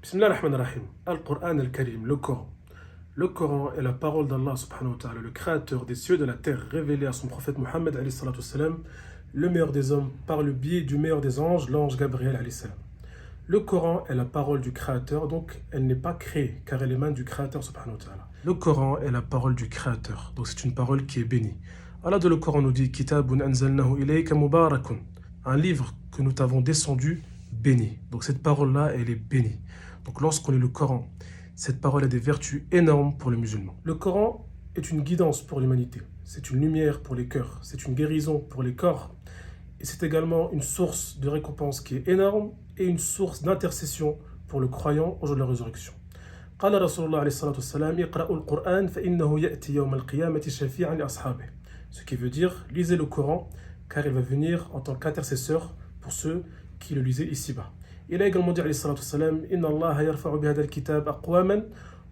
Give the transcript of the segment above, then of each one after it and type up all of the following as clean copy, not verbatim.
Bismillah ar-Rahman ar-Rahim. Al-Qur'an al-Karim, le Coran. Le Coran est la parole d'Allah subhanahu wa ta'ala, le créateur des cieux et de la terre, révélé à son prophète Mohammed alayhi salatu wassalam, le meilleur des hommes, par le biais du meilleur des anges, l'ange Gabriel alayhi salam. Le Coran est la parole du créateur, donc elle n'est pas créée, car elle émane du créateur subhanahu wa ta'ala. Le Coran est la parole du créateur, donc c'est une parole qui est bénie. Allah de le Coran nous dit Kitabun anzalnahu ilayka mubarakun, un livre que nous t'avons descendu béni. Donc cette parole-là, elle est bénie. Donc lorsqu'on lit le Coran, cette parole a des vertus énormes pour le musulman. Le Coran est une guidance pour l'humanité. C'est une lumière pour les cœurs. C'est une guérison pour les corps. Et c'est également une source de récompense qui est énorme et une source d'intercession pour le croyant au jour de la résurrection. قال رسول الله عليه الصلاة والسلام اقرأوا القرآن فإنه يأتي يوم القيامة شفيعا لأصحابه. Ce qui veut dire, lisez le Coran, car il va venir en tant qu'intercesseur pour ceux qui le lisaient ici-bas. Il a également dit, alayhi salatu wassalam, Inna Allah yarfa'u bihadha al-kitab aqwaman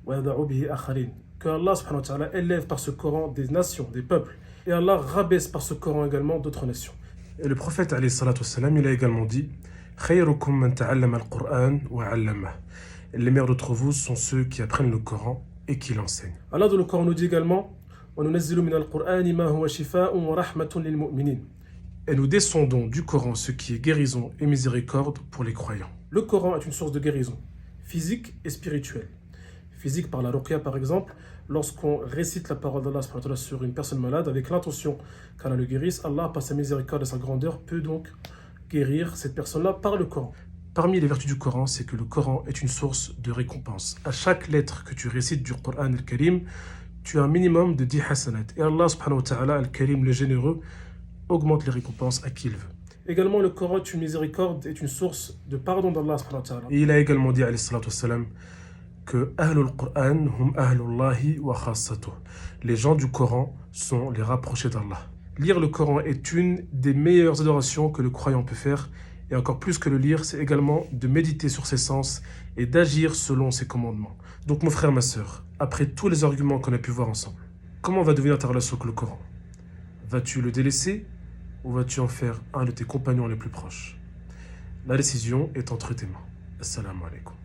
wa yada'u bihi akharin. Que Allah subhanahu wa ta'ala élève par ce Coran des nations, des peuples, et Allah rabaisse par ce Coran également d'autres nations. Et le prophète, alayhi salatu wassalam, il a également dit, Khayrukum man ta'allama al-Qur'an wa 'allamah. Les meilleurs d'entre vous sont ceux qui apprennent le Coran et qui l'enseignent. Allah dans le Coran nous dit également, Wa nunazzilu min al-Qur'ani ma huwa shifaa'un wa rahmatun lil mu'minin. Et nous descendons du Coran ce qui est guérison et miséricorde pour les croyants. Le Coran est une source de guérison, physique et spirituelle. Physique par la ruqya par exemple, lorsqu'on récite la parole d'Allah sur une personne malade avec l'intention qu'Allah le guérisse, Allah par sa miséricorde et sa grandeur peut donc guérir cette personne-là par le Coran. Parmi les vertus du Coran, c'est que le Coran est une source de récompense. À chaque lettre que tu récites du Coran al-Karim, tu as un minimum de 10 hasanat. Et Allah subhanahu wa ta'ala, al-Karim, le généreux, augmente les récompenses à qui il veut. Également, le Coran est une miséricorde, est une source de pardon d'Allah subhanahu wa ta'ala. Et il a également dit, alayhi salatu wassalam, que Ahlul Qur'an hum ahlullahi wa khassatuh. Les gens du Coran sont les rapprochés d'Allah. Lire le Coran est une des meilleures adorations que le croyant peut faire. Et encore plus que le lire, c'est également de méditer sur ses sens et d'agir selon ses commandements. Donc mon frère, ma sœur, après tous les arguments qu'on a pu voir ensemble, comment va devenir ta relation avec le Coran? Vas-tu le délaisser ou vas-tu en faire un de tes compagnons les plus proches? La décision est entre tes mains. Assalamu alaikum.